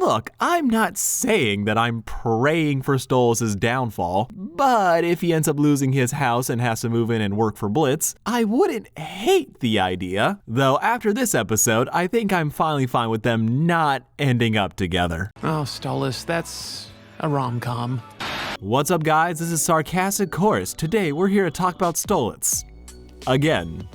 look, I'm not saying that I'm praying for Stolitz's downfall, but if he ends up losing his house and has to move in and work for Blitz, I wouldn't hate the idea. Though after this episode, I think I'm finally fine with them not ending up together. Oh, Stolitz, that's a rom-com. What's up, guys? This is Sarcastic Chorus. Today, we're here to talk about Stolitz. Again.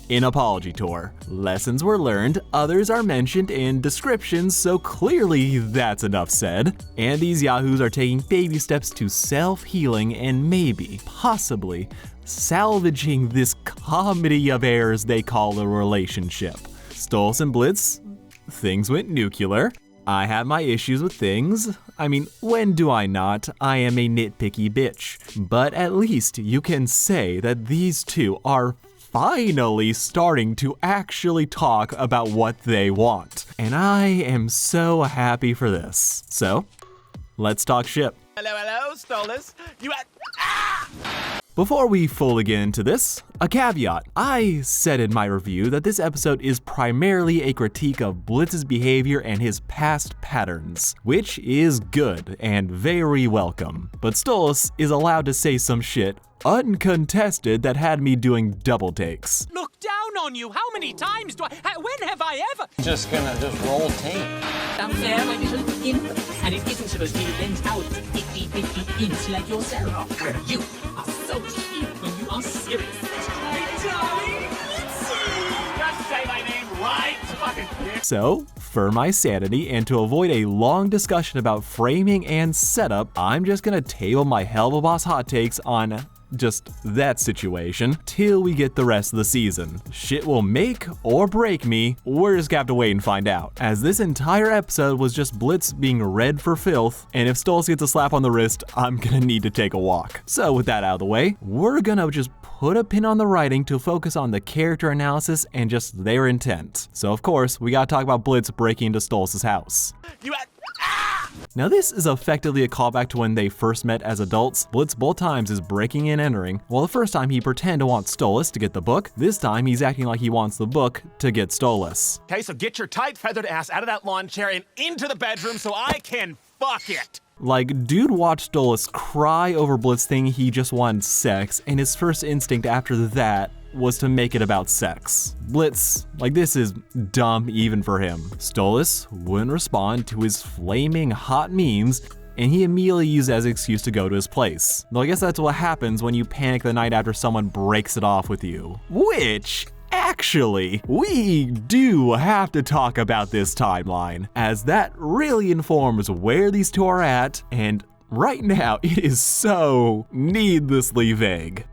In Apology Tour. Lessons were learned, others are mentioned in descriptions, so clearly that's enough said. And these yahoos are taking baby steps to self-healing and maybe, possibly, salvaging this comedy of errors they call a relationship. Stolitz and Blitz, things went nuclear. I have my issues with things. I mean, when do I not? I am a nitpicky bitch. But at least you can say that these two are finally starting to actually talk about what they want. And I am so happy for this. So, let's talk ship. Hello, Stolitz. Before we fully get into this, a caveat. I said in my review that this episode is primarily a critique of Blitz's behavior and his past patterns, which is good and very welcome. But Stolitz is allowed to say some shit uncontested that had me doing double takes. Look down on you. How many times do I? When have I ever? Just roll tape. Down there like a little imp, and it isn't supposed to be bent out to itty-bitty imps like yourself. You are so cute when you are serious. My darling, Just say my name right, fucking bitch. So, for my sanity and to avoid a long discussion about framing and setup, I'm just gonna table my Helluva Boss hot takes on just that situation till we get the rest of the season. Shit will make or break me, we're just gonna have to wait and find out. As this entire episode was just Blitz being read for filth, and if Stolitz gets a slap on the wrist, I'm gonna need to take a walk. So with that out of the way, we're gonna just put a pin on the writing to focus on the character analysis and just their intent. So of course, we gotta talk about Blitz breaking into Stolitz's house. Now this is effectively a callback to when they first met as adults. Blitz both times is breaking and entering. While the first time he pretended to want Stolitz to get the book, this time he's acting like he wants the book to get Stolitz. Okay, so get your tight feathered ass out of that lawn chair and into the bedroom so I can fuck it. Like, dude watched Stolitz cry over Blitz thinking he just wanted sex, and his first instinct after that was to make it about sex. Blitz, like, this is dumb even for him. Stolitz wouldn't respond to his flaming hot memes, and he immediately used it as an excuse to go to his place. Though I guess that's what happens when you panic the night after someone breaks it off with you. Which, actually, we do have to talk about this timeline, as that really informs where these two are at, and right now it is so needlessly vague.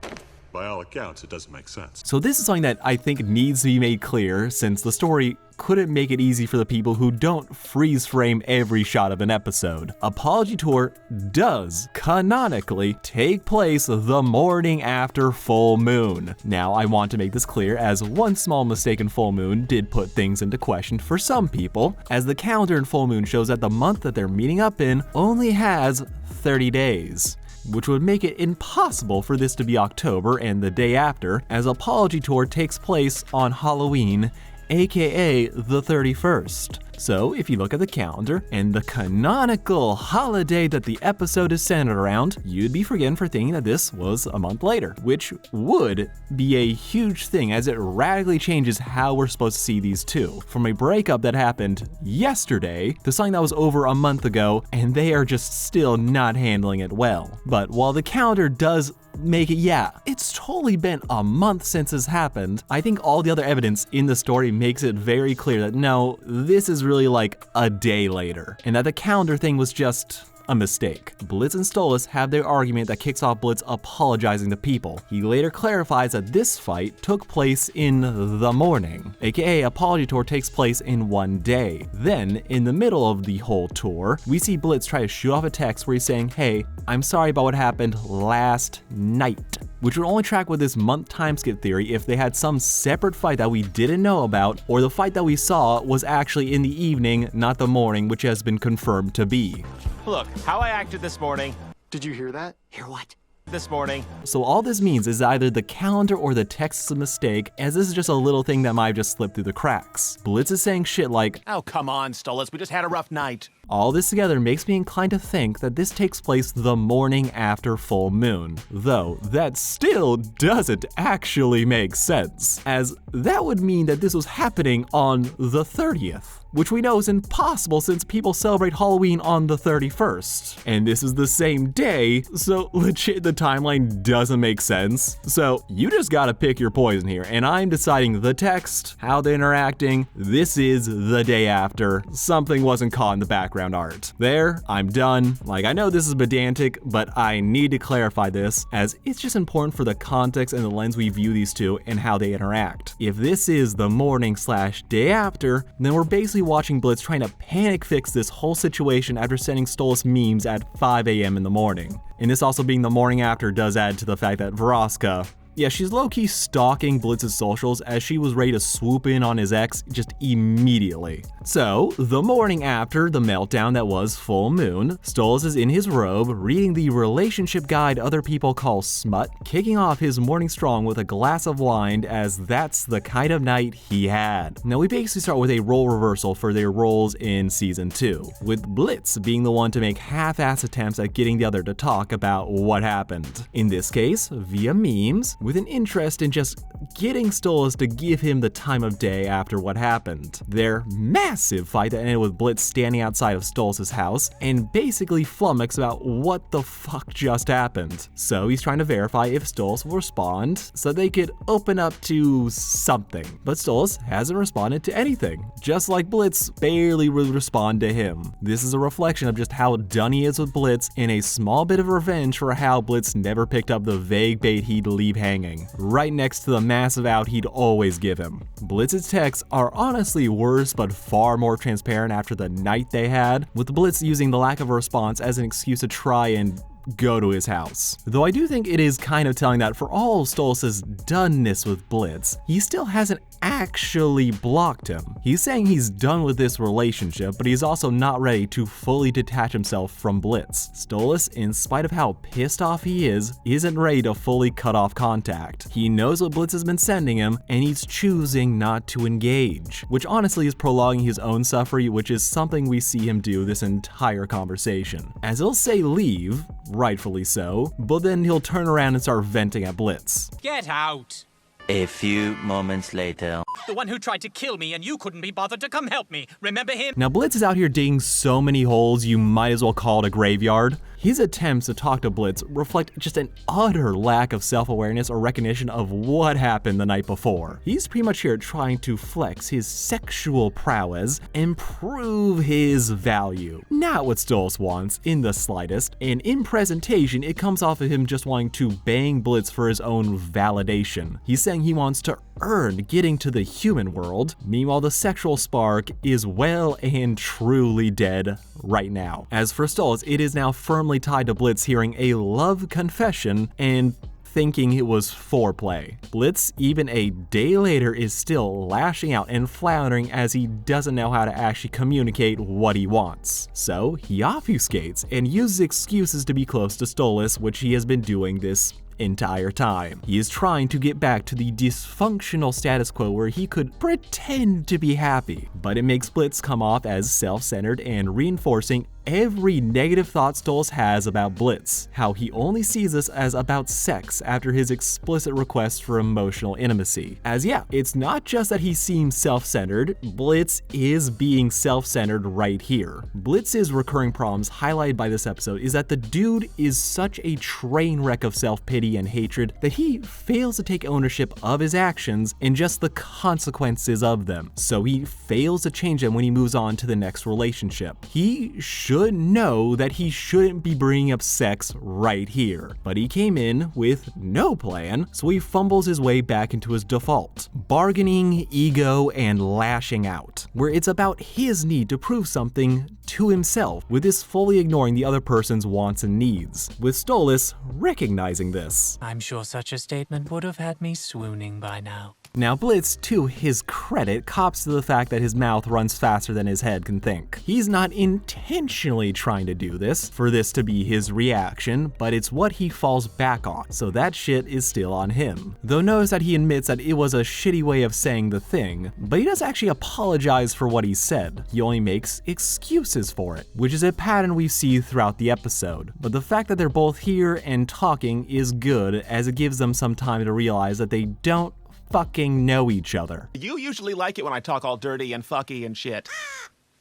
By all accounts, it doesn't make sense. So this is something that I think needs to be made clear, since the story couldn't make it easy for the people who don't freeze frame every shot of an episode. Apology Tour does canonically take place the morning after full moon. Now I want to make this clear, as one small mistake in full moon did put things into question for some people, as the calendar in full moon shows that the month that they're meeting up in only has 30 days. Which would make it impossible for this to be October and the day after, as Apology Tour takes place on Halloween, aka the 31st. So if you look at the calendar and the canonical holiday that the episode is centered around, you'd be forgiven for thinking that this was a month later, which would be a huge thing as it radically changes how we're supposed to see these two. From a breakup that happened yesterday to something that was over a month ago, and they are just still not handling it well. But while the calendar does make it, yeah, it's totally been a month since this happened, I think all the other evidence in the story makes it very clear that no, this is really like a day later, and that the calendar thing was just a mistake. Blitz and Stolitz have their argument that kicks off Blitz apologizing to people. He later clarifies that this fight took place in the morning, aka Apology Tour takes place in one day. Then, in the middle of the whole tour, we see Blitz try to shoot off a text where he's saying, hey, I'm sorry about what happened last night, which would only track with this month time skip theory if they had some separate fight that we didn't know about, or the fight that we saw was actually in the evening, not the morning, which has been confirmed to be. Look, how I acted this morning. Did you hear that? Hear what? This morning. So all this means is either the calendar or the text is a mistake, as this is just a little thing that might have just slipped through the cracks. Blitz is saying shit like, Oh, come on, Stolitz, we just had a rough night. All this together makes me inclined to think that this takes place the morning after full moon, though that still doesn't actually make sense, as that would mean that this was happening on the 30th. Which we know is impossible since people celebrate Halloween on the 31st. And this is the same day, so legit the timeline doesn't make sense. So you just gotta pick your poison here, and I'm deciding the text, how they're interacting, this is the day after, something wasn't caught in the background art. There, I'm done. Like, I know this is pedantic, but I need to clarify this, as it's just important for the context and the lens we view these two and how they interact. If this is the morning/day after, then we're basically watching Blitz trying to panic fix this whole situation after sending Stolitz memes at 5 a.m. in the morning. And this also being the morning after does add to the fact that Veroska, yeah, she's low-key stalking Blitz's socials as she was ready to swoop in on his ex just immediately. So, the morning after the meltdown that was full moon, Stolitz is in his robe, reading the relationship guide other people call smut, kicking off his morning strong with a glass of wine as that's the kind of night he had. Now we basically start with a role reversal for their roles in season 2, with Blitz being the one to make half-ass attempts at getting the other to talk about what happened. In this case, via memes, with an interest in just getting Stolitz to give him the time of day after what happened. Their massive fight that ended with Blitz standing outside of Stolitz's house and basically flummoxed about what the fuck just happened. So he's trying to verify if Stolitz will respond so they could open up to something. But Stolitz hasn't responded to anything, just like Blitz barely would respond to him. This is a reflection of just how done he is with Blitz and a small bit of revenge for how Blitz never picked up the vague bait he'd leave hanging, right next to the massive out he'd always give him. Blitz's texts are honestly worse but far more transparent after the night they had, with Blitz using the lack of a response as an excuse to try and go to his house. Though I do think it is kind of telling that for all of Stolitz's doneness with Blitz, he still hasn't actually blocked him. He's saying he's done with this relationship, but he's also not ready to fully detach himself from Blitz. Stolitz, in spite of how pissed off he is, isn't ready to fully cut off contact. He knows what Blitz has been sending him, and he's choosing not to engage, which honestly is prolonging his own suffering, which is something we see him do this entire conversation. As he'll say leave, rightfully so, but then he'll turn around and start venting at Blitz. Get out! A few moments later. The one who tried to kill me and you couldn't be bothered to come help me. Remember him? Now Blitz is out here digging so many holes you might as well call it a graveyard. His attempts to talk to Blitz reflect just an utter lack of self-awareness or recognition of what happened the night before. He's pretty much here trying to flex his sexual prowess and prove his value. Not what Stolitz wants in the slightest, and in presentation it comes off of him just wanting to bang Blitz for his own validation. He's saying he wants to earn getting to the human world. Meanwhile, the sexual spark is well and truly dead right now. As for Stolitz, it is now firmly tied to Blitz hearing a love confession and thinking it was foreplay. Blitz, even a day later, is still lashing out and floundering as he doesn't know how to actually communicate what he wants. So he obfuscates and uses excuses to be close to Stolitz, which he has been doing this entire time. He is trying to get back to the dysfunctional status quo where he could pretend to be happy, but it makes Blitz come off as self-centered and reinforcing every negative thought Stolitz has about Blitz, how he only sees this as about sex after his explicit request for emotional intimacy. As yeah, it's not just that he seems self-centered, Blitz is being self-centered right here. Blitz's recurring problems highlighted by this episode is that the dude is such a train wreck of self-pity and hatred that he fails to take ownership of his actions and just the consequences of them. So he fails to change them when he moves on to the next relationship. He should know that he shouldn't be bringing up sex right here, but he came in with no plan, so he fumbles his way back into his default: bargaining, ego, and lashing out, where it's about his need to prove something to himself, with this fully ignoring the other person's wants and needs, with Stolitz recognizing this. I'm sure such a statement would have had me swooning by now. Now Blitz, to his credit, cops to the fact that his mouth runs faster than his head can think. He's not intentionally trying to do this for this to be his reaction, but it's what he falls back on, so that shit is still on him. Though notice that he admits that it was a shitty way of saying the thing, but he doesn't actually apologize for what he said. He only makes excuses for it, which is a pattern we see throughout the episode. But the fact that they're both here and talking is good, as it gives them some time to realize that they don't fucking know each other. You usually like it when I talk all dirty and fucky and shit.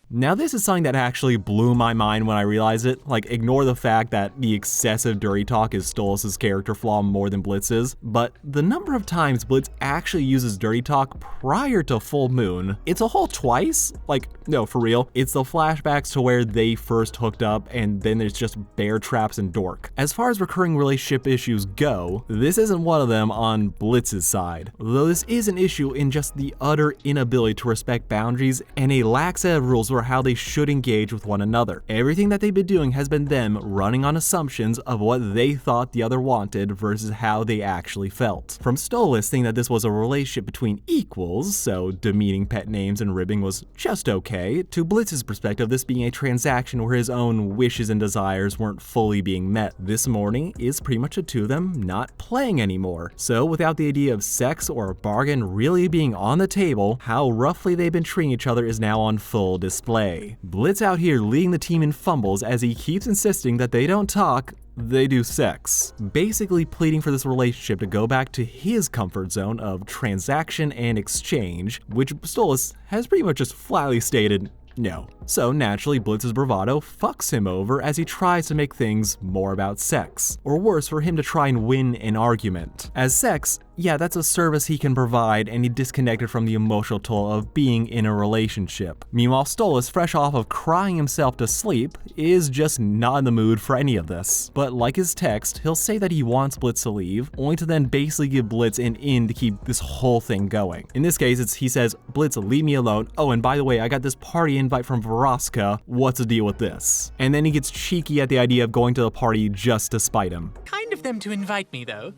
Now this is something that actually blew my mind when I realized it. Like, ignore the fact that the excessive dirty talk is Stolitz' character flaw more than Blitz's, but the number of times Blitz actually uses dirty talk prior to Full Moon, it's a whole twice? Like, no, for real. It's the flashbacks to where they first hooked up, and then there's just bear traps and dork. As far as recurring relationship issues go, this isn't one of them on Blitz's side, though this is an issue in just the utter inability to respect boundaries and a lax set of rules for how they should engage with one another. Everything that they've been doing has been them running on assumptions of what they thought the other wanted versus how they actually felt. From Stolitz thinking that this was a relationship between equals, so demeaning pet names and ribbing was just okay, to Blitz's perspective this being a transaction where his own wishes and desires weren't fully being met. This morning is pretty much the two of them not playing anymore. So without the idea of sex or a bargain really being on the table, how roughly they've been treating each other is now on full display. Blitz out here leading the team in fumbles as he keeps insisting that they don't talk, they do sex, basically pleading for this relationship to go back to his comfort zone of transaction and exchange, which Stolitz has pretty much just flatly stated no. So naturally, Blitz's bravado fucks him over as he tries to make things more about sex, or worse, for him to try and win an argument. As sex, yeah, that's a service he can provide, and he disconnected from the emotional toll of being in a relationship. Meanwhile, Stolitz, fresh off of crying himself to sleep, is just not in the mood for any of this. But like his text, he'll say that he wants Blitz to leave, only to then basically give Blitz an in to keep this whole thing going. In this case, he says, Blitz, leave me alone. Oh, and by the way, I got this party invite from Vraska. What's the deal with this? And then he gets cheeky at the idea of going to the party just to spite him. Kind of them to invite me, though.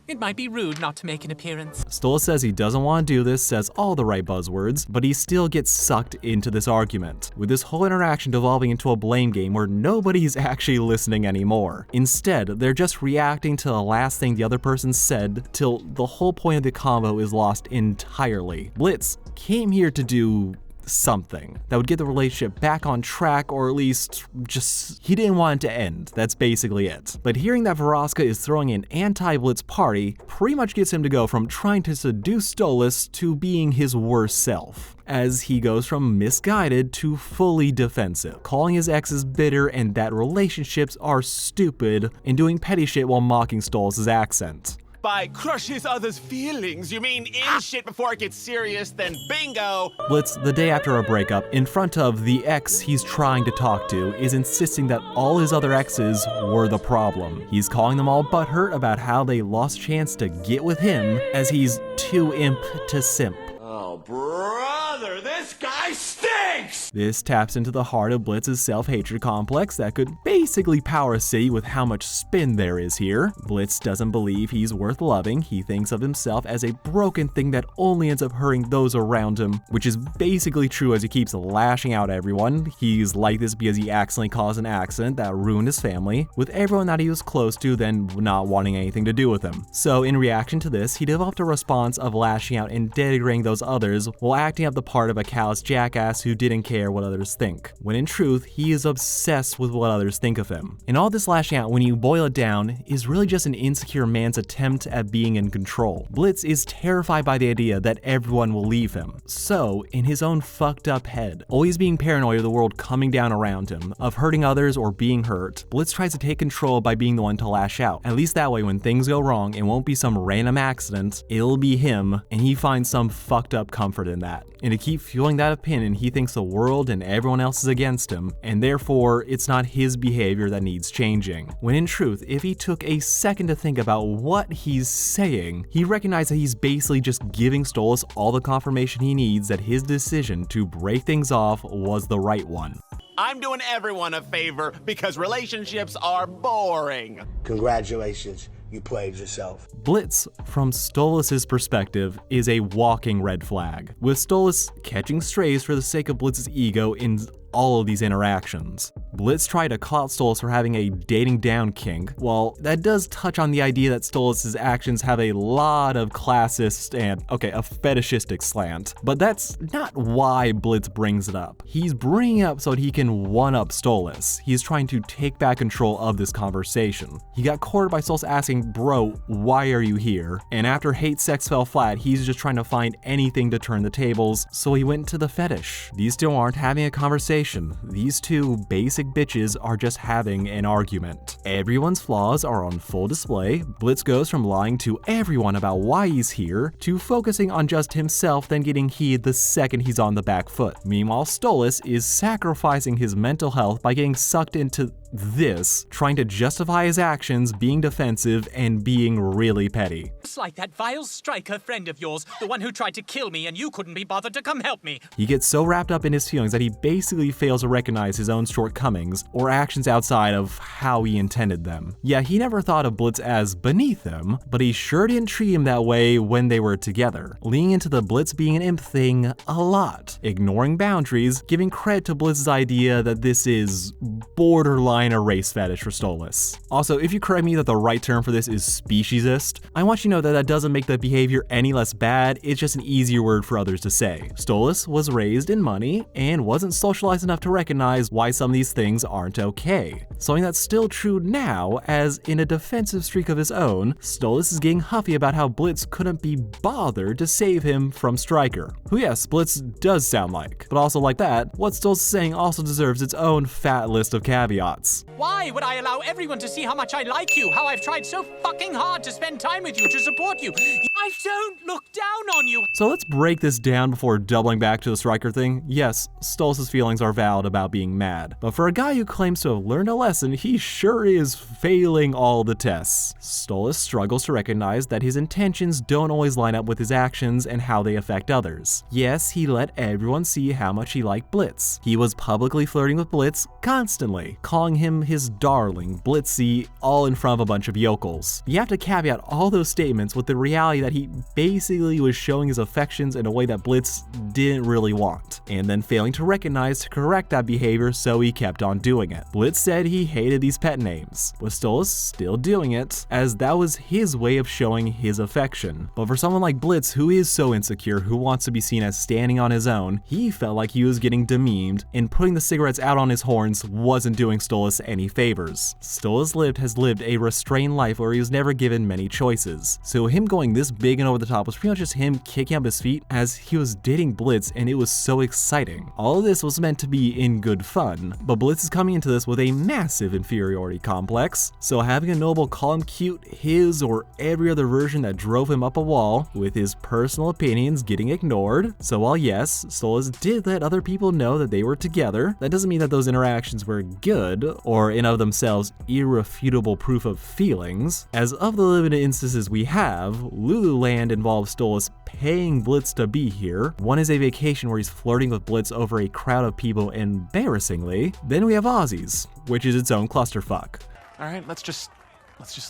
It might be rude not to make an appearance. Stolitz says he doesn't want to do this, says all the right buzzwords, but he still gets sucked into this argument, with this whole interaction devolving into a blame game where nobody's actually listening anymore. Instead, they're just reacting to the last thing the other person said till the whole point of the convo is lost entirely. Blitz came here to do something that would get the relationship back on track, or at least just, he didn't want it to end. That's basically it. But hearing that Vraska is throwing an anti-Blitz party pretty much gets him to go from trying to seduce Stolitz to being his worst self, as he goes from misguided to fully defensive, calling his exes bitter and that relationships are stupid, and doing petty shit while mocking Stolitz's accent. By crushes others' feelings, you mean in shit before it gets serious, then bingo! Blitz, the day after a breakup, in front of the ex he's trying to talk to, is insisting that all his other exes were the problem. He's calling them all butthurt about how they lost a chance to get with him, as he's too imp to simp. Oh, brother, this guy stinks! This taps into the heart of Blitz's self-hatred complex that could basically power a city with how much spin there is here. Blitz doesn't believe he's worth loving. He thinks of himself as a broken thing that only ends up hurting those around him, which is basically true as he keeps lashing out at everyone. He's like this because he accidentally caused an accident that ruined his family, with everyone that he was close to then not wanting anything to do with him. So in reaction to this, he developed a response of lashing out and denigrating those others while acting up the part of a callous jackass who didn't care what others think, when in truth, he is obsessed with what others think of him. And all this lashing out, when you boil it down, is really just an insecure man's attempt at being in control. Blitz is terrified by the idea that everyone will leave him. So, in his own fucked up head, always being paranoid of the world coming down around him, of hurting others or being hurt, Blitz tries to take control by being the one to lash out. At least that way, when things go wrong, it won't be some random accident, it'll be him, and he finds some fucked up comfort in that. And to keep fueling that opinion, he thinks the world and everyone else is against him, and therefore it's not his behavior that needs changing. When in truth, if he took a second to think about what he's saying, he recognized that he's basically just giving Stolitz all the confirmation he needs that his decision to break things off was the right one. I'm doing everyone a favor because relationships are boring. Congratulations. you played yourself. Blitz, from Stolitz's perspective, is a walking red flag, with Stolitz catching strays for the sake of Blitz's ego in all of these interactions. Blitz tried to call out Stolitz for having a dating down kink. While that does touch on the idea that Stolitz's actions have a lot of classist and, a fetishistic slant, but that's not why Blitz brings it up. He's bringing it up so that he can one-up Stolitz. He's trying to take back control of this conversation. He got cornered by Stolitz asking, "Bro, why are you here?" And after hate sex fell flat, he's just trying to find anything to turn the tables, so he went to the fetish. These two aren't having a conversation. These two basic bitches are just having an argument. Everyone's flaws are on full display. Blitz goes from lying to everyone about why he's here to focusing on just himself, then getting heat the second he's on the back foot. Meanwhile, Stolitz is sacrificing his mental health by getting sucked into this, trying to justify his actions, being defensive, and being really petty. Just like that vile striker friend of yours, the one who tried to kill me and you couldn't be bothered to come help me. He gets so wrapped up in his feelings that he basically fails to recognize his own shortcomings or actions outside of how he intended them. Yeah, he never thought of Blitz as beneath him, but he sure didn't treat him that way when they were together, leaning into the Blitz being an imp thing a lot, ignoring boundaries, giving credit to Blitz's idea that this is borderline a race fetish for Stolitz. Also, if you correct me that the right term for this is speciesist, I want you to know that that doesn't make the behavior any less bad, it's just an easier word for others to say. Stolitz was raised in money and wasn't socialized enough to recognize why some of these things aren't okay. Something that's still true now, as in a defensive streak of his own, Stolitz is getting huffy about how Blitz couldn't be bothered to save him from Stryker, who yes, Blitz does sound like, but also like that, what Stolitz is saying also deserves its own fat list of caveats. Why would I allow everyone to see how much I like you? How I've tried so fucking hard to spend time with you, to support you? I don't look down on you. So let's break this down before doubling back to the Stryker thing. Yes, Stolitz's feelings are valid about being mad, but for a guy who claims to have learned a lesson, he sure is failing all the tests. Stolitz struggles to recognize that his intentions don't always line up with his actions and how they affect others. Yes, he let everyone see how much he liked Blitz. He was publicly flirting with Blitz constantly, calling him his darling, Blitzy, all in front of a bunch of yokels. You have to caveat all those statements with the reality that he basically was showing his affections in a way that Blitz didn't really want, and then failing to recognize to correct that behavior, so he kept on doing it. Blitz said he hated these pet names, with Stolitz still doing it, as that was his way of showing his affection. But for someone like Blitz, who is so insecure, who wants to be seen as standing on his own, he felt like he was getting demeaned, and putting the cigarettes out on his horns wasn't doing Stolitz any favors. Stolitz has lived a restrained life where he was never given many choices, so him going this big and over the top was pretty much just him kicking up his feet, as he was dating Blitz and it was so exciting. All of this was meant to be in good fun, but Blitz is coming into this with a massive inferiority complex, so having a noble call him cute, his or every other version that drove him up a wall, with his personal opinions getting ignored. So while yes, Stolitz did let other people know that they were together, that doesn't mean that those interactions were good or in of themselves irrefutable proof of feelings. As of the limited instances we have, Lululand involves Stolitz paying Blitz to be here. One is a vacation where he's flirting with Blitz over a crowd of people embarrassingly. Then we have Ozzy's, which is its own clusterfuck. All right, let's just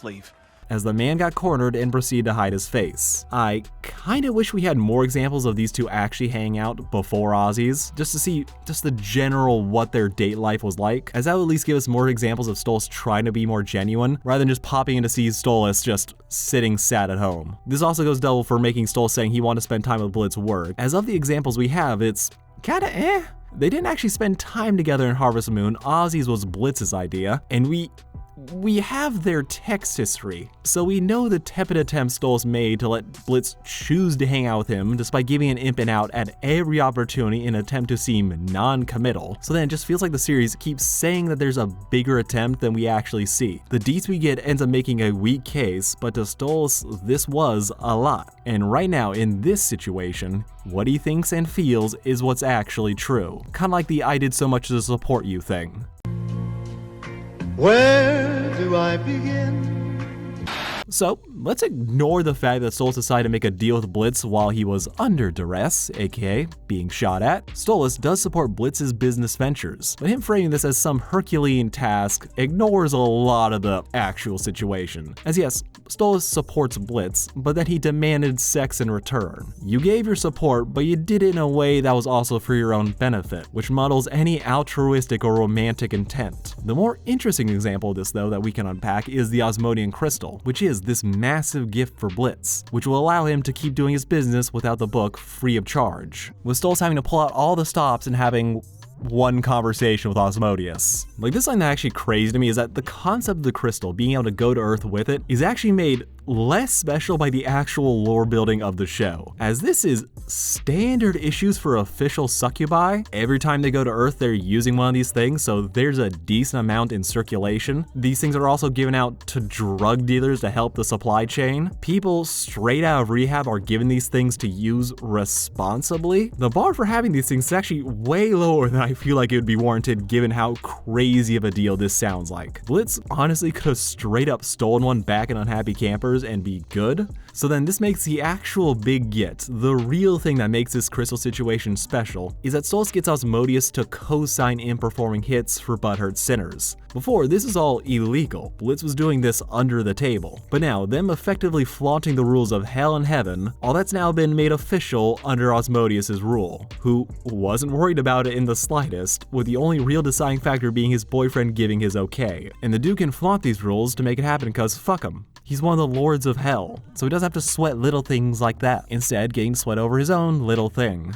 leave. As the man got cornered and proceeded to hide his face. I kinda wish we had more examples of these two actually hanging out before Ozzy's, just to see just the general what their date life was like, as that would at least give us more examples of Stolitz trying to be more genuine, rather than just popping in to see Stolitz just sitting sad at home. This also goes double for making Stolitz saying he wanted to spend time with Blitz work. As of the examples we have, it's kinda They didn't actually spend time together in Harvest Moon. Ozzy's was Blitz's idea, and we have their text history, so we know the tepid attempt Stolitz made to let Blitz choose to hang out with him despite giving an imp an out at every opportunity in an attempt to seem non-committal. So then it just feels like the series keeps saying that there's a bigger attempt than we actually see. The deets we get ends up making a weak case, but to Stolitz, this was a lot. And right now, in this situation, what he thinks and feels is what's actually true. Kinda like the "I did so much to support you" thing. Where do I begin? So let's ignore the fact that Stolitz decided to make a deal with Blitz while he was under duress, aka being shot at. Stolitz does support Blitz's business ventures, but him framing this as some Herculean task ignores a lot of the actual situation. As yes, Stolitz supports Blitz, but then he demanded sex in return. You gave your support, but you did it in a way that was also for your own benefit, which muddles any altruistic or romantic intent. The more interesting example of this, though, that we can unpack is the Osmodian Crystal, which is this massive gift for Blitz, which will allow him to keep doing his business without the book free of charge, with Stolitz having to pull out all the stops and having one conversation with Asmodeus. Like, this thing that actually crazy to me is that the concept of the crystal, being able to go to Earth with it, is actually made less special by the actual lore building of the show, as this is standard issues for official succubi. Every time they go to Earth, they're using one of these things, so there's a decent amount in circulation. These things are also given out to drug dealers to help the supply chain. People straight out of rehab are given these things to use responsibly. The bar for having these things is actually way lower than I feel like it would be warranted given how crazy of a deal this sounds like. Blitz honestly could have straight up stolen one back in Unhappy Campers and be good. So then this makes the actual big get. The real thing that makes this crystal situation special is that Stolitz gets Asmodeus to co-sign in performing hits for butthurt sinners. Before, this is all illegal. Blitz was doing this under the table. But now, them effectively flaunting the rules of hell and heaven, all that's now been made official under Asmodeus' rule, who wasn't worried about it in the slightest, with the only real deciding factor being his boyfriend giving his okay. And the dude can flaunt these rules to make it happen because fuck him. He's one of the lords of hell, so he doesn't have to sweat little things like that, instead getting to sweat over his own little thing.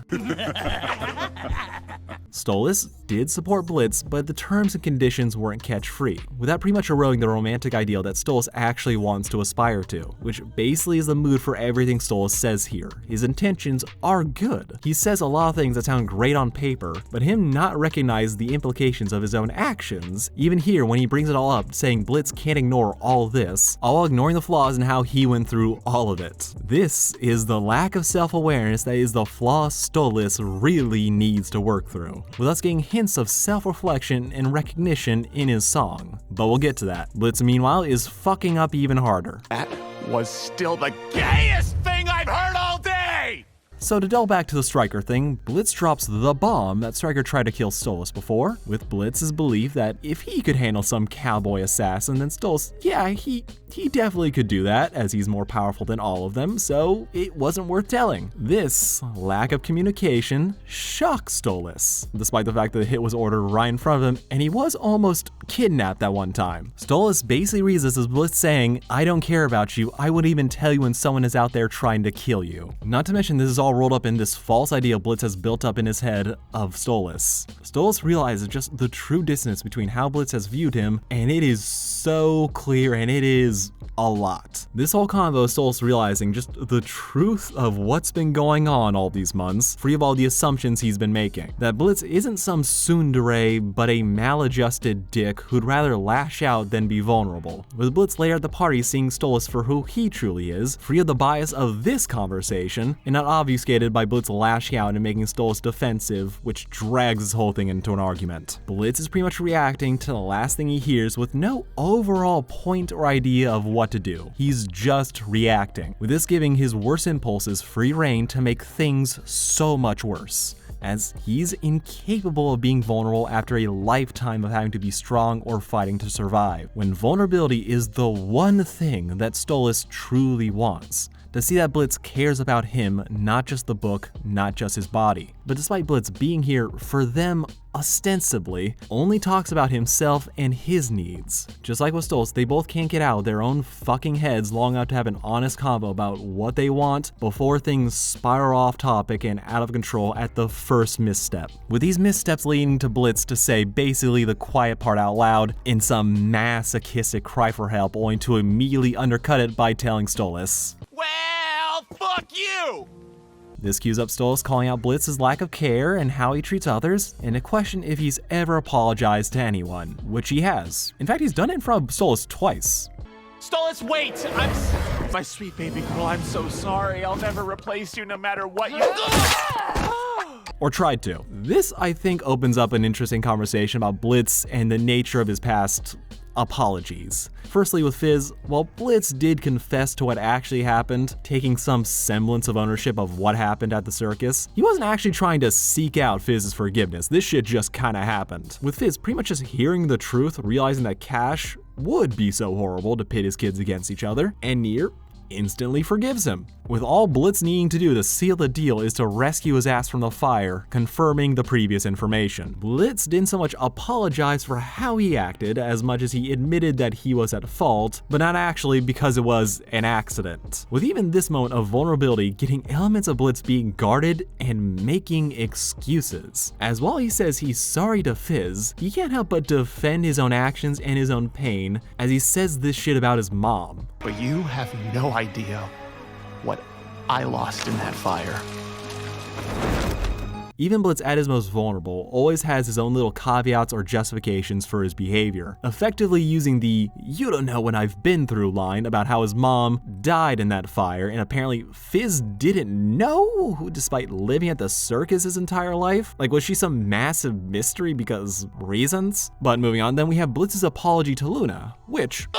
Stolitz did support Blitz, but the terms and conditions weren't catch-free, without pretty much eroding the romantic ideal that Stolitz actually wants to aspire to, which basically is the mood for everything Stolitz says here. His intentions are good. He says a lot of things that sound great on paper, but him not recognize the implications of his own actions, even here when he brings it all up, saying Blitz can't ignore all this, all while ignoring the flaws and how he went through all of it. This is the lack of self-awareness that is the flaw Stolitz really needs to work through, with us getting hints of self-reflection and recognition in his song. But we'll get to that. Blitz, meanwhile, is fucking up even harder. That was still the gayest thing I've heard all day! So to delve back to the Stryker thing, Blitz drops the bomb that Stryker tried to kill Stolitz before, with Blitz's belief that if he could handle some cowboy assassin, then Stolitz, yeah, he definitely could do that, as he's more powerful than all of them, so it wasn't worth telling. This lack of communication shocks Stolitz, despite the fact that the hit was ordered right in front of him, and he was almost kidnapped that one time. Stolitz basically reads this as Blitz saying, I don't care about you, I wouldn't even tell you when someone is out there trying to kill you. Not to mention this is all rolled up in this false idea Blitz has built up in his head of Stolitz. Stolitz realizes just the true dissonance between how Blitz has viewed him, and it is so clear, and it is a lot. This whole convo is Stolitz realizing just the truth of what's been going on all these months, free of all the assumptions he's been making. That Blitz isn't some tsundere, but a maladjusted dick who'd rather lash out than be vulnerable. With Blitz later at the party seeing Stolitz for who he truly is, free of the bias of this conversation, and not obfuscated by Blitz lashing out and making Stolitz defensive, which drags this whole thing into an argument. Blitz is pretty much reacting to the last thing he hears with no overall point or idea of what to do. He's just reacting, with this giving his worst impulses free rein to make things so much worse, as he's incapable of being vulnerable after a lifetime of having to be strong or fighting to survive, when vulnerability is the one thing that Stolitz truly wants. To see that Blitz cares about him, not just the book, not just his body. But despite Blitz being here for them ostensibly, only talks about himself and his needs. Just like with Stolitz, they both can't get out of their own fucking heads long enough to have an honest convo about what they want before things spiral off topic and out of control at the first misstep. With these missteps leading to Blitz to say basically the quiet part out loud in some masochistic cry for help, only to immediately undercut it by telling Stolitz, Well, fuck you! This cues up Stolitz calling out Blitz's lack of care and how he treats others, and to question if he's ever apologized to anyone, which he has. In fact, he's done it in front of Stolitz twice. Stolitz, wait! My sweet baby girl, I'm so sorry. I'll never replace you no matter what you... Or tried to. This, I think, opens up an interesting conversation about Blitz and the nature of his past apologies. Firstly, with Fizz, while Blitz did confess to what actually happened, taking some semblance of ownership of what happened at the circus, he wasn't actually trying to seek out Fizz's forgiveness. This shit just kinda happened. With Fizz pretty much just hearing the truth, realizing that Cash would be so horrible to pit his kids against each other, and Nier instantly forgives him. With all Blitz needing to do to seal the deal is to rescue his ass from the fire, confirming the previous information. Blitz didn't so much apologize for how he acted as much as he admitted that he was at fault, but not actually because it was an accident. With even this moment of vulnerability getting elements of Blitz being guarded and making excuses. As while he says he's sorry to Fizz, he can't help but defend his own actions and his own pain as he says this shit about his mom. But you have no idea what I lost in that fire. Even Blitz at his most vulnerable always has his own little caveats or justifications for his behavior, effectively using the "you don't know what I've been through" line about how his mom died in that fire, and apparently Fizz didn't know despite living at the circus his entire life. Like, was she some massive mystery because reasons? But moving on, then we have Blitz's apology to Luna, which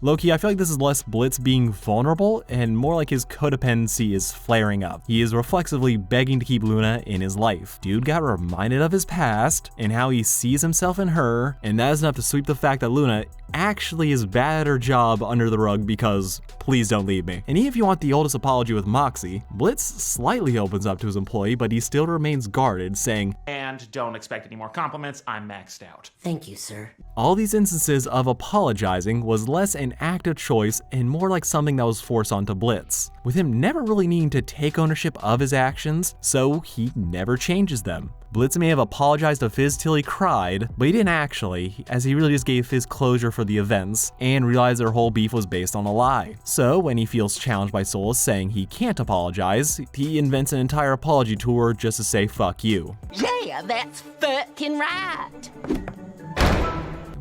low-key, I feel like this is less Blitz being vulnerable and more like his codependency is flaring up. He is reflexively begging to keep Luna in his life. Dude got reminded of his past and how he sees himself in her, and that is enough to sweep the fact that Luna actually is bad at her job under the rug because please don't leave me. And even if you want the oldest apology with Moxie, Blitz slightly opens up to his employee, but he still remains guarded, saying, And don't expect any more compliments, I'm maxed out. Thank you, sir. all these instances of apologizing was less an active choice and more like something that was forced onto Blitz, with him never really needing to take ownership of his actions, so he never changes them. Blitz may have apologized to Fizz till he cried, but he didn't actually, as he really just gave Fizz closure for the events and realized their whole beef was based on a lie. So when he feels challenged by Stolitz saying he can't apologize, he invents an entire apology tour just to say fuck you. Yeah, that's fucking right.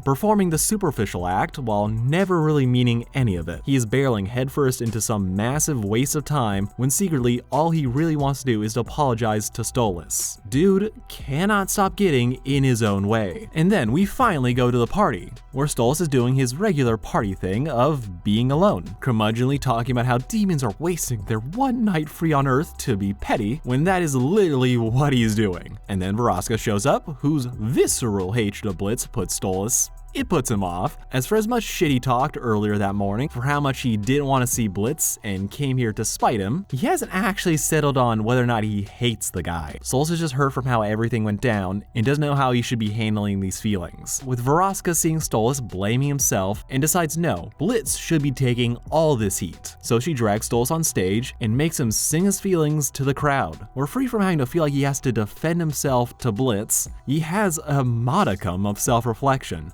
Performing the superficial act while never really meaning any of it. He is barreling headfirst into some massive waste of time when secretly all he really wants to do is to apologize to Stolitz. Dude cannot stop getting in his own way. And then we finally go to the party, where Stolitz is doing his regular party thing of being alone, curmudgeonly talking about how demons are wasting their one night free on Earth to be petty, when that is literally what he's doing. And then Vraska shows up, whose visceral hatred of Blitz puts Stolitz. It puts him off, as for as much shit he talked earlier that morning for how much he didn't want to see Blitz and came here to spite him, he hasn't actually settled on whether or not he hates the guy. Stolitz has just heard from how everything went down and doesn't know how he should be handling these feelings, with Vraska seeing Stolitz blaming himself and decides no, Blitz should be taking all this heat. So she drags Stolitz on stage and makes him sing his feelings to the crowd. We're free from having to feel like he has to defend himself to Blitz. He has a modicum of self-reflection.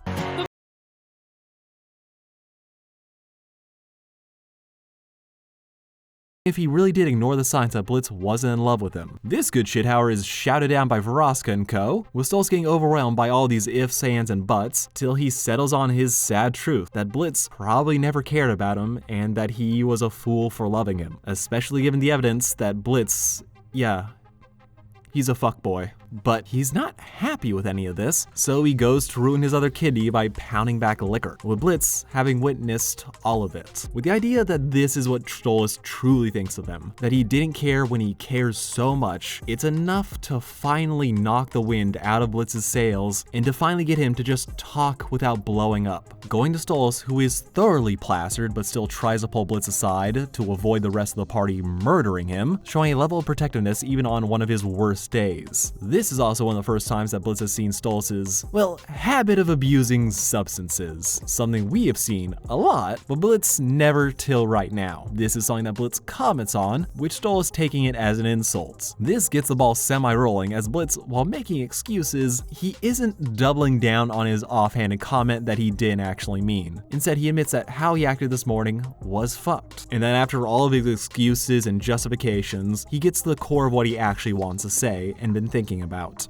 If he really did ignore the signs that Blitz wasn't in love with him. This good shit, however, is shouted down by Vraska and co, with Stolitz getting overwhelmed by all these ifs, ands, and buts, till he settles on his sad truth that Blitz probably never cared about him and that he was a fool for loving him, especially given the evidence that Blitz, yeah, he's a fuckboy. But he's not happy with any of this, so he goes to ruin his other kidney by pounding back liquor, with Blitz having witnessed all of it. With the idea that this is what Stolitz truly thinks of him, that he didn't care when he cares so much, it's enough to finally knock the wind out of Blitz's sails and to finally get him to just talk without blowing up. Going to Stolitz, who is thoroughly plastered but still tries to pull Blitz aside to avoid the rest of the party murdering him, showing a level of protectiveness even on one of his worst days. This is also one of the first times that Blitz has seen Stolitz's, well, habit of abusing substances. Something we have seen a lot, but Blitz never till right now. This is something that Blitz comments on, which Stolitz taking it as an insult. This gets the ball semi-rolling as Blitz, while making excuses, he isn't doubling down on his offhanded comment that he didn't actually mean. Instead, he admits that how he acted this morning was fucked. And then after all of his excuses and justifications, he gets to the core of what he actually wants to say and been thinking about.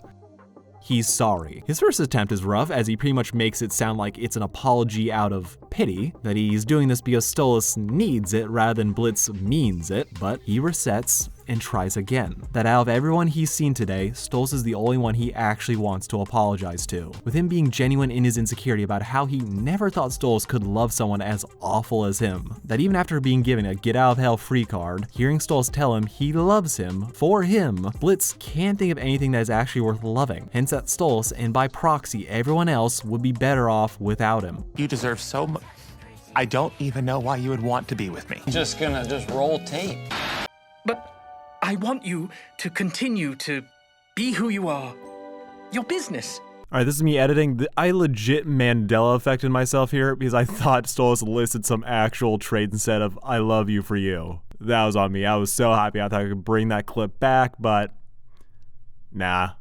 He's sorry. His first attempt is rough, as he pretty much makes it sound like it's an apology out of pity, that he's doing this because Stolitz needs it rather than Blitz means it, but he resets and tries again. That out of everyone he's seen today, Stolitz is the only one he actually wants to apologize to, with him being genuine in his insecurity about how he never thought Stolitz could love someone as awful as him. That even after being given a get out of hell free card, hearing Stolitz tell him he loves him for him, Blitz can't think of anything that is actually worth loving. Hence that Stolitz, and by proxy everyone else, would be better off without him. You deserve so much. I don't even know why you would want to be with me. Just roll tape. But I want you to continue to be who you are. Your business. Alright, this is me editing. I legit Mandela affected myself here because I thought Stolitz listed some actual traits instead of I love you for you. That was on me. I was so happy I thought I could bring that clip back, but nah.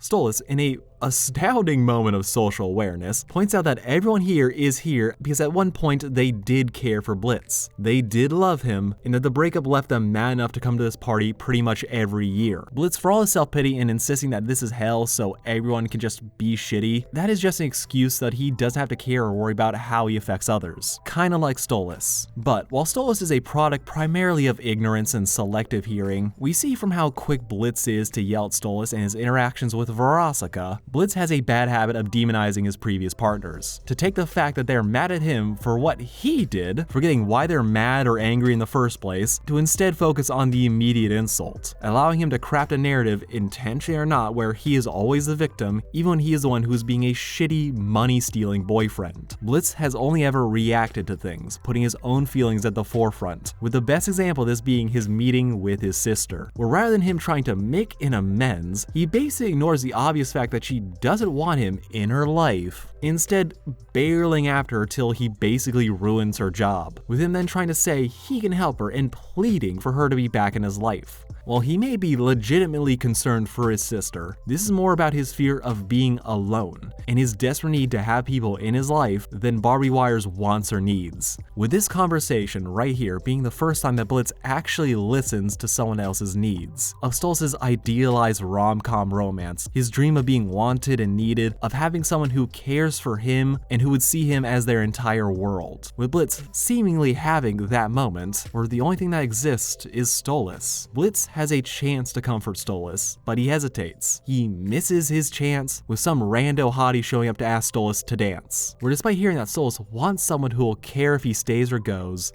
Stolitz, in a astounding moment of social awareness, points out that everyone here is here because at one point they did care for Blitz. They did love him, and that the breakup left them mad enough to come to this party pretty much every year. Blitz, for all his self-pity and insisting that this is hell so everyone can just be shitty, that is just an excuse that he doesn't have to care or worry about how he affects others. Kinda like Stolitz. But while Stolitz is a product primarily of ignorance and selective hearing, we see from how quick Blitz is to yell at Stolitz and his interactions with Verosika, Blitz has a bad habit of demonizing his previous partners. To take the fact that they're mad at him for what he did, forgetting why they're mad or angry in the first place, to instead focus on the immediate insult, allowing him to craft a narrative, intentionally or not, where he is always the victim, even when he is the one who's being a shitty, money-stealing boyfriend. Blitz has only ever reacted to things, putting his own feelings at the forefront, with the best example of this being his meeting with his sister, where rather than him trying to make an amends, he basically ignores the obvious fact that she doesn't want him in her life, instead barreling after her till he basically ruins her job, with him then trying to say he can help her and pleading for her to be back in his life. While he may be legitimately concerned for his sister, this is more about his fear of being alone and his desperate need to have people in his life than Barbie Wire's wants or needs. With this conversation right here being the first time that Blitz actually listens to someone else's needs, of Stolitz's idealized rom-com romance, his dream of being wanted and needed, of having someone who cares for him and who would see him as their entire world. With Blitz seemingly having that moment where the only thing that exists is Stolitz. Blitz has a chance to comfort Stolitz, but he hesitates. He misses his chance with some rando hottie showing up to ask Stolitz to dance, where despite hearing that Stolitz wants someone who will care if he stays or goes,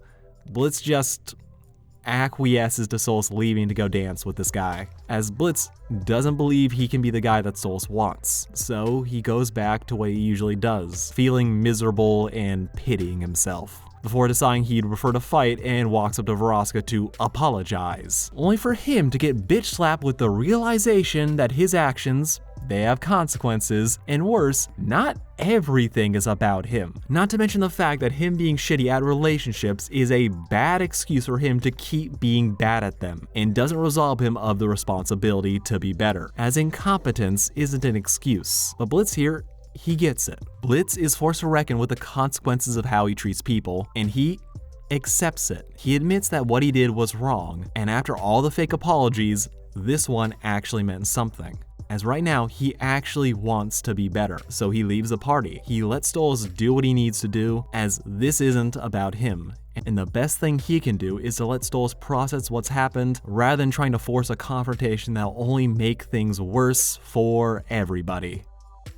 Blitz just acquiesces to Stolitz leaving to go dance with this guy, as Blitz doesn't believe he can be the guy that Stolitz wants, so he goes back to what he usually does, feeling miserable and pitying himself, before deciding he'd prefer to fight and walks up to Verosika to apologize, only for him to get bitch slapped with the realization that his actions, they have consequences, and worse, not everything is about him. Not to mention the fact that him being shitty at relationships is a bad excuse for him to keep being bad at them, and doesn't absolve him of the responsibility to be better, as incompetence isn't an excuse. But Blitz here, he gets it. Blitz is forced to reckon with the consequences of how he treats people, and he accepts it. He admits that what he did was wrong, and after all the fake apologies, this one actually meant something. As right now, he actually wants to be better, so he leaves the party. He lets Stolitz do what he needs to do, as this isn't about him. And the best thing he can do is to let Stolitz process what's happened, rather than trying to force a confrontation that'll only make things worse for everybody.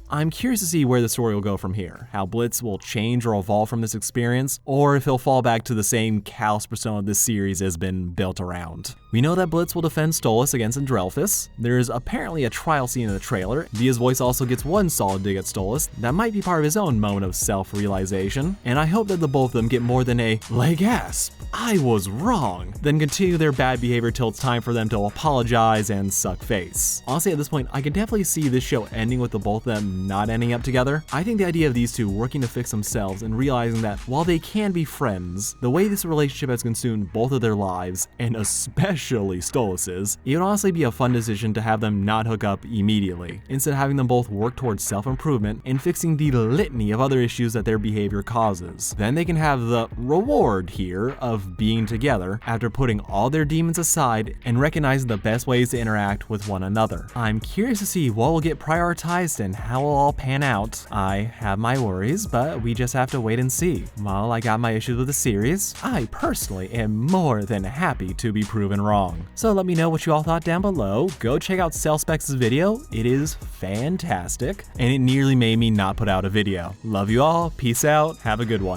I'm curious to see where the story will go from here, how Blitz will change or evolve from this experience, or if he'll fall back to the same callous persona this series has been built around. We know that Blitz will defend Stolitz against Andrelphus. There is apparently a trial scene in the trailer. Dia's voice also gets one solid dig at Stolitz. That might be part of his own moment of self-realization, and I hope that the both of them get more than a "like gasp, I was wrong," then continue their bad behavior till it's time for them to apologize and suck face. Honestly, at this point, I can definitely see this show ending with the both of them not ending up together. I think the idea of these two working to fix themselves and realizing that while they can be friends, the way this relationship has consumed both of their lives, and especially Stolitz's, it would honestly be a fun decision to have them not hook up immediately, instead of having them both work towards self-improvement and fixing the litany of other issues that their behavior causes. Then they can have the reward here of being together after putting all their demons aside and recognizing the best ways to interact with one another. I'm curious to see what will get prioritized and how will all pan out. I have my worries, but we just have to wait and see. While I got my issues with the series, I personally am more than happy to be proven wrong. So let me know what you all thought down below. Go check out Cellspecs' video. It is fantastic, and it nearly made me not put out a video. Love you all. Peace out. Have a good one.